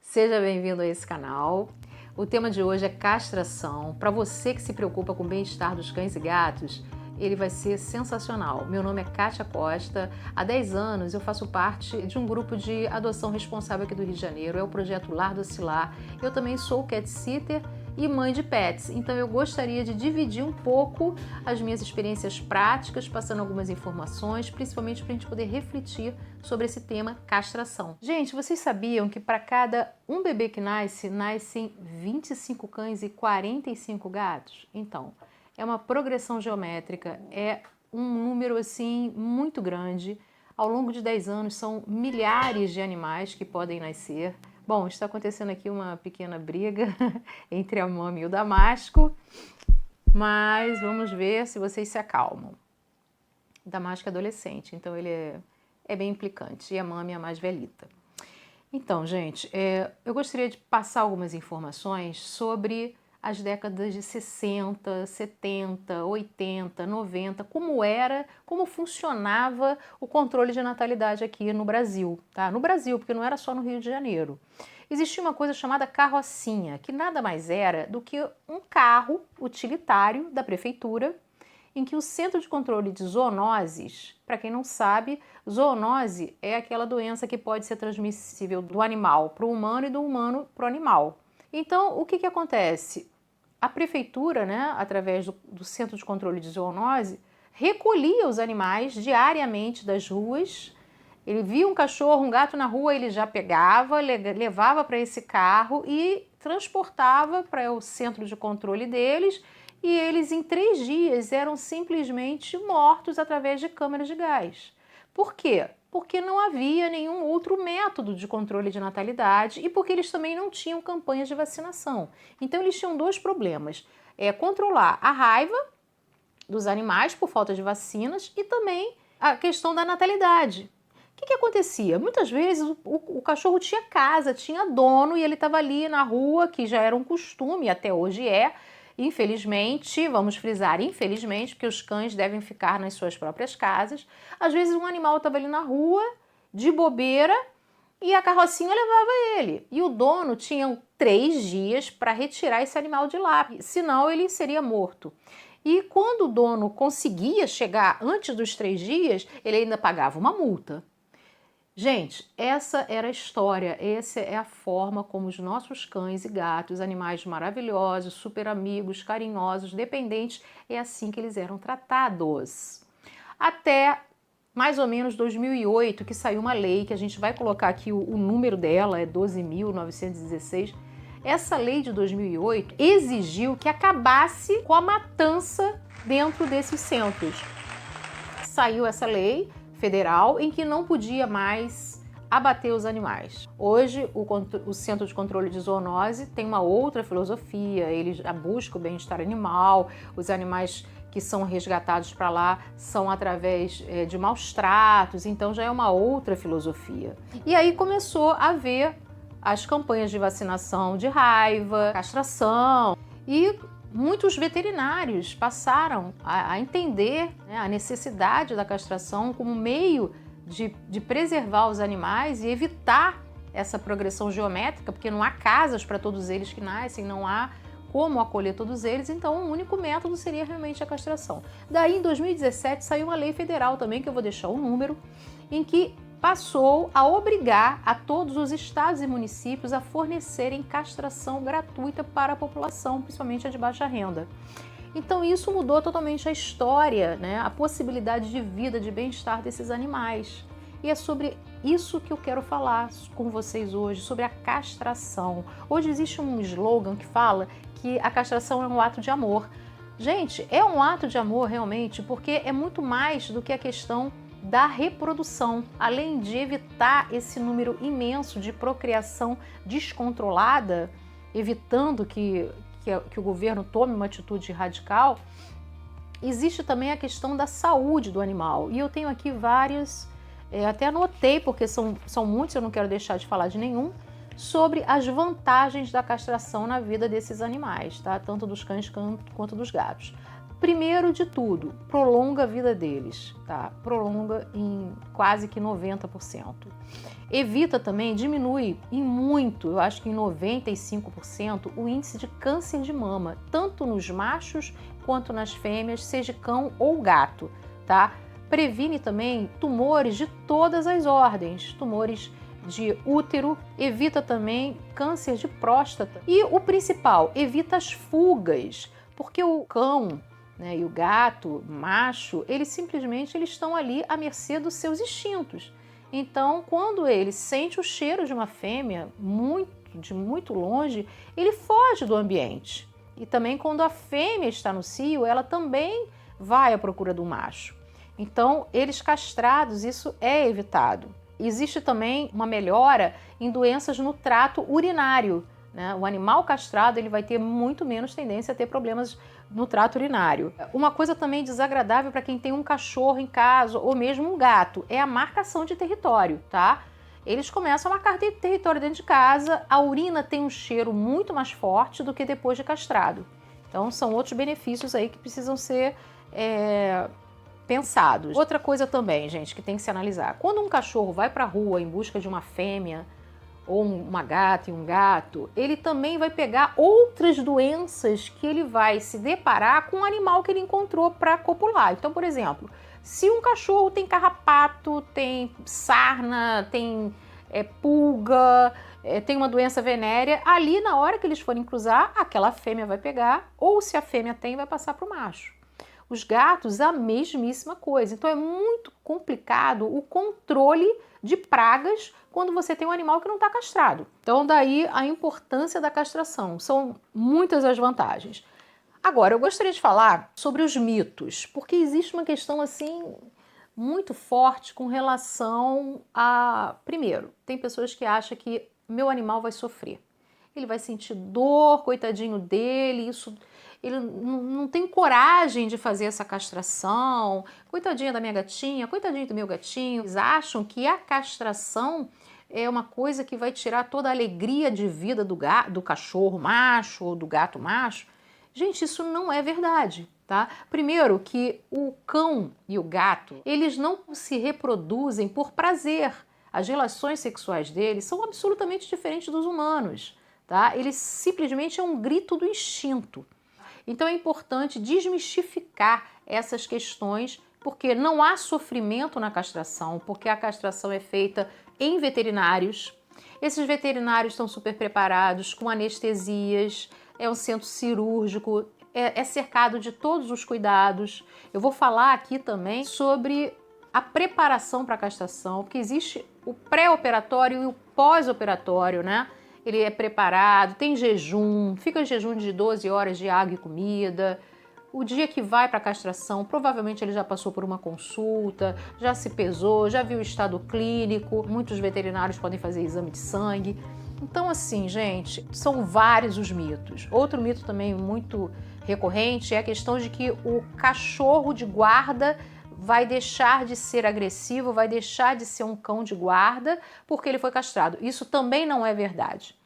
Seja bem-vindo a esse canal. O tema de hoje é castração. Para você que se preocupa com o bem-estar dos cães e gatos, ele vai ser sensacional. Meu nome é Kátia Costa. Há 10 anos eu faço parte de um grupo de adoção responsável aqui do Rio de Janeiro. É o projeto Lar Docilar. Eu também sou cat sitter e mãe de pets. Então eu gostaria de dividir um pouco as minhas experiências práticas, passando algumas informações, principalmente para a gente poder refletir sobre esse tema castração. Gente, vocês sabiam que para cada um bebê que nasce, nascem 25 cães e 45 gatos? Então, é uma progressão geométrica, é um número assim muito grande. Ao longo de 10 anos são milhares de animais que podem nascer. Bom, está acontecendo aqui uma pequena briga entre a Mami e o Damasco, mas vamos ver se vocês se acalmam. O Damasco é adolescente, então ele é bem implicante, e a Mami é a mais velhita. Então, gente, eu gostaria de passar algumas informações sobre as décadas de 60, 70, 80, 90, como funcionava o controle de natalidade aqui no Brasil, tá? No Brasil, porque não era só no Rio de Janeiro. Existia uma coisa chamada carrocinha, que nada mais era do que um carro utilitário da prefeitura, em que o Centro de Controle de Zoonoses, para quem não sabe, zoonose é aquela doença que pode ser transmissível do animal para o humano e do humano para o animal. Então, o que acontece? A prefeitura, né, através do Centro de Controle de Zoonose, recolhia os animais diariamente das ruas. Ele via um cachorro, um gato na rua, ele já pegava, levava para esse carro e transportava para o centro de controle deles, e eles em 3 dias eram simplesmente mortos através de câmeras de gás. Por quê? Porque não havia nenhum outro método de controle de natalidade e porque eles também não tinham campanhas de vacinação. Então eles tinham 2 problemas, controlar a raiva dos animais por falta de vacinas e também a questão da natalidade. O que acontecia? Muitas vezes o cachorro tinha casa, tinha dono e ele estava ali na rua, que já era um costume, até hoje infelizmente, vamos frisar, infelizmente, porque os cães devem ficar nas suas próprias casas. Às vezes um animal estava ali na rua, de bobeira, e a carrocinha levava ele. E o dono tinha 3 dias para retirar esse animal de lá, senão ele seria morto. E quando o dono conseguia chegar antes dos 3 dias, ele ainda pagava uma multa. Gente, essa era a história, essa é a forma como os nossos cães e gatos, animais maravilhosos, super amigos, carinhosos, dependentes, é assim que eles eram tratados. Até mais ou menos 2008, que saiu uma lei, que a gente vai colocar aqui o número dela, é 12.916. Essa lei de 2008 exigiu que acabasse com a matança dentro desses centros. Saiu essa lei federal em que não podia mais abater os animais. Hoje, o Centro de Controle de Zoonose tem uma outra filosofia, ele busca o bem-estar animal, os animais que são resgatados para lá são através de maus tratos, então já é uma outra filosofia. E aí começou a haver as campanhas de vacinação de raiva, castração, e muitos veterinários passaram a entender, né, a necessidade da castração como meio de preservar os animais e evitar essa progressão geométrica, porque não há casas para todos eles que nascem, não há como acolher todos eles, então o único método seria realmente a castração. Daí, em 2017, saiu uma lei federal também, que eu vou deixar o número, em que passou a obrigar a todos os estados e municípios a fornecerem castração gratuita para a população, principalmente a de baixa renda. Então isso mudou totalmente a história, né? A possibilidade de vida, de bem-estar desses animais. E é sobre isso que eu quero falar com vocês hoje, sobre a castração. Hoje existe um slogan que fala que a castração é um ato de amor. Gente, é um ato de amor realmente, porque é muito mais do que a questão da reprodução, além de evitar esse número imenso de procriação descontrolada, evitando que o governo tome uma atitude radical, existe também a questão da saúde do animal. E eu tenho aqui vários, até anotei, porque são muitos, eu não quero deixar de falar de nenhum, sobre as vantagens da castração na vida desses animais, tá? Tanto dos cães quanto dos gatos. Primeiro de tudo, prolonga a vida deles, tá? Prolonga em quase que 90%. Evita também, diminui em muito, eu acho que em 95%, o índice de câncer de mama, tanto nos machos quanto nas fêmeas, seja cão ou gato, tá? Previne também tumores de todas as ordens, tumores de útero, evita também câncer de próstata. E o principal, evita as fugas, porque o cão, né, e o gato, macho, eles estão ali à mercê dos seus instintos. Então, quando ele sente o cheiro de uma fêmea de muito longe, ele foge do ambiente. E também quando a fêmea está no cio, ela também vai à procura do macho. Então, eles castrados, isso é evitado. Existe também uma melhora em doenças no trato urinário, né? O animal castrado ele vai ter muito menos tendência a ter problemas no trato urinário. Uma coisa também desagradável para quem tem um cachorro em casa ou mesmo um gato é a marcação de território, tá? Eles começam a marcar território dentro de casa, a urina tem um cheiro muito mais forte do que depois de castrado. Então são outros benefícios aí que precisam ser pensados. Outra coisa também, gente, que tem que se analisar. Quando um cachorro vai para a rua em busca de uma fêmea, ou uma gata e um gato, ele também vai pegar outras doenças que ele vai se deparar com o animal que ele encontrou para copular. Então, por exemplo, se um cachorro tem carrapato, tem sarna, tem pulga, tem uma doença venérea, ali na hora que eles forem cruzar, aquela fêmea vai pegar, ou se a fêmea tem, vai passar para o macho. Os gatos, a mesmíssima coisa. Então é muito complicado o controle de pragas quando você tem um animal que não está castrado. Então daí a importância da castração. São muitas as vantagens. Agora, eu gostaria de falar sobre os mitos, porque existe uma questão assim muito forte com relação a... Primeiro, tem pessoas que acham que meu animal vai sofrer. Ele vai sentir dor, coitadinho dele, ele não tem coragem de fazer essa castração, coitadinha da minha gatinha, coitadinho do meu gatinho. Eles acham que a castração é uma coisa que vai tirar toda a alegria de vida do cachorro macho ou do gato macho. Gente, isso não é verdade, tá? Primeiro que o cão e o gato, eles não se reproduzem por prazer. As relações sexuais deles são absolutamente diferentes dos humanos, tá? Eles simplesmente é um grito do instinto. Então é importante desmistificar essas questões, porque não há sofrimento na castração, porque a castração é feita em veterinários. Esses veterinários estão super preparados, com anestesias, é um centro cirúrgico, é cercado de todos os cuidados. Eu vou falar aqui também sobre a preparação para a castração, porque existe o pré-operatório e o pós-operatório, né? Ele é preparado, tem jejum, fica em jejum de 12 horas de água e comida. O dia que vai para a castração, provavelmente ele já passou por uma consulta, já se pesou, já viu o estado clínico. Muitos veterinários podem fazer exame de sangue. Então, assim, gente, são vários os mitos. Outro mito também muito recorrente é a questão de que o cachorro de guarda vai deixar de ser agressivo, vai deixar de ser um cão de guarda porque ele foi castrado. Isso também não é verdade.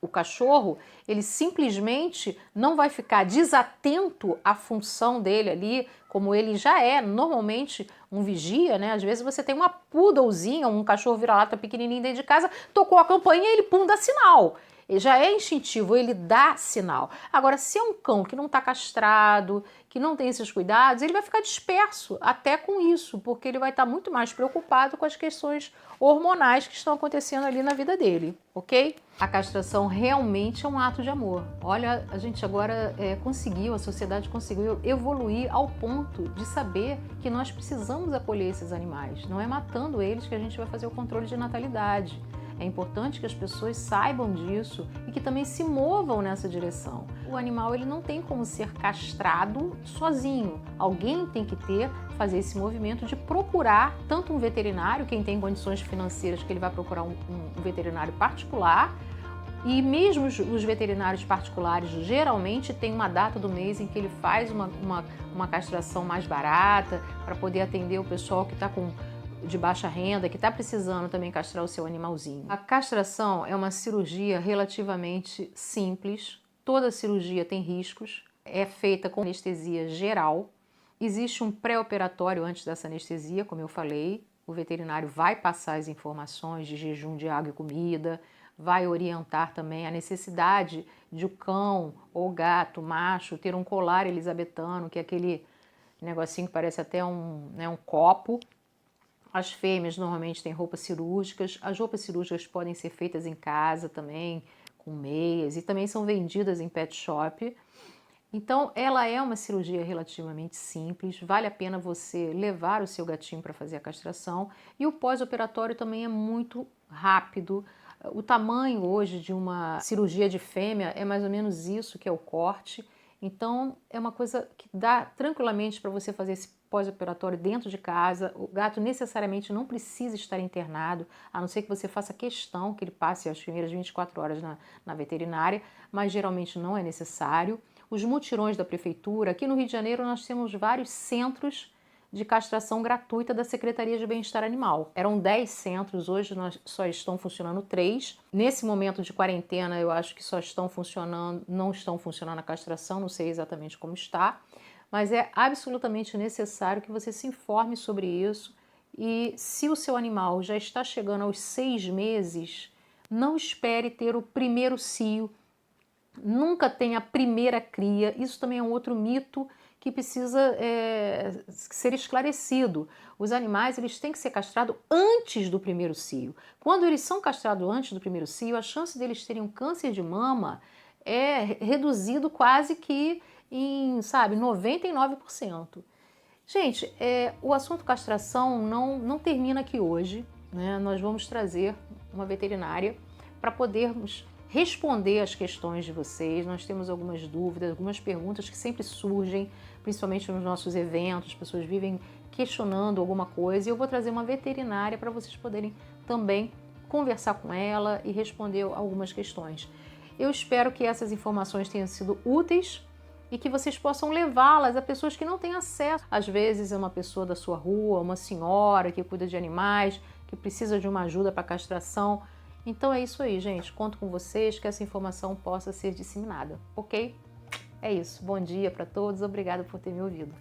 O cachorro, ele simplesmente não vai ficar desatento à função dele ali, como ele já é normalmente um vigia, né? Às vezes você tem uma poodlezinha, um cachorro vira-lata pequenininho dentro de casa, tocou a campainha e ele pum, dá sinal. Ele já é instintivo, ele dá sinal. Agora, se é um cão que não está castrado, que não tem esses cuidados, ele vai ficar disperso até com isso, porque ele vai estar muito mais preocupado com as questões hormonais que estão acontecendo ali na vida dele, ok? A castração realmente é um ato de amor. Olha, a gente agora a sociedade conseguiu evoluir ao ponto de saber que nós precisamos acolher esses animais. Não é matando eles que a gente vai fazer o controle de natalidade. É importante que as pessoas saibam disso e que também se movam nessa direção. O animal ele não tem como ser castrado sozinho. Alguém tem que fazer esse movimento de procurar tanto um veterinário, quem tem condições financeiras que ele vai procurar um veterinário particular, e mesmo os veterinários particulares geralmente tem uma data do mês em que ele faz uma castração mais barata para poder atender o pessoal que está de baixa renda, que está precisando também castrar o seu animalzinho. A castração é uma cirurgia relativamente simples, toda cirurgia tem riscos, é feita com anestesia geral. Existe um pré-operatório antes dessa anestesia, como eu falei. O veterinário vai passar as informações de jejum de água e comida, vai orientar também a necessidade de o cão ou gato macho ter um colar elisabetano, que é aquele negocinho que parece até um copo. As fêmeas normalmente têm roupas cirúrgicas. As roupas cirúrgicas podem ser feitas em casa também, com meias, e também são vendidas em pet shop. Então, ela é uma cirurgia relativamente simples, vale a pena você levar o seu gatinho para fazer a castração, e o pós-operatório também é muito rápido. O tamanho hoje de uma cirurgia de fêmea é mais ou menos isso, que é o corte. Então, é uma coisa que dá tranquilamente para você fazer esse pós-operatório dentro de casa. O gato necessariamente não precisa estar internado, a não ser que você faça questão que ele passe as primeiras 24 horas na veterinária, mas geralmente não é necessário. Os mutirões da prefeitura, aqui no Rio de Janeiro nós temos vários centros de castração gratuita da Secretaria de Bem-Estar Animal. Eram 10 centros, hoje só estão funcionando 3. Nesse momento de quarentena eu acho que não estão funcionando a castração, não sei exatamente como está, mas é absolutamente necessário que você se informe sobre isso, e se o seu animal já está chegando aos 6 meses, não espere ter o primeiro cio, nunca tem a primeira cria. Isso também é um outro mito que precisa ser esclarecido. Os animais eles têm que ser castrados antes do primeiro cio. Quando eles são castrados antes do primeiro cio, a chance deles terem um câncer de mama é reduzido quase que em, 99%. Gente, o assunto castração não termina aqui hoje, né? Nós vamos trazer uma veterinária para podermos responder as questões de vocês. Nós temos algumas dúvidas, algumas perguntas que sempre surgem, principalmente nos nossos eventos, as pessoas vivem questionando alguma coisa, e eu vou trazer uma veterinária para vocês poderem também conversar com ela e responder algumas questões. Eu espero que essas informações tenham sido úteis e que vocês possam levá-las a pessoas que não têm acesso. Às vezes é uma pessoa da sua rua, uma senhora que cuida de animais, que precisa de uma ajuda para castração. Então é isso aí, gente. Conto com vocês que essa informação possa ser disseminada, ok? É isso. Bom dia para todos. Obrigada por ter me ouvido.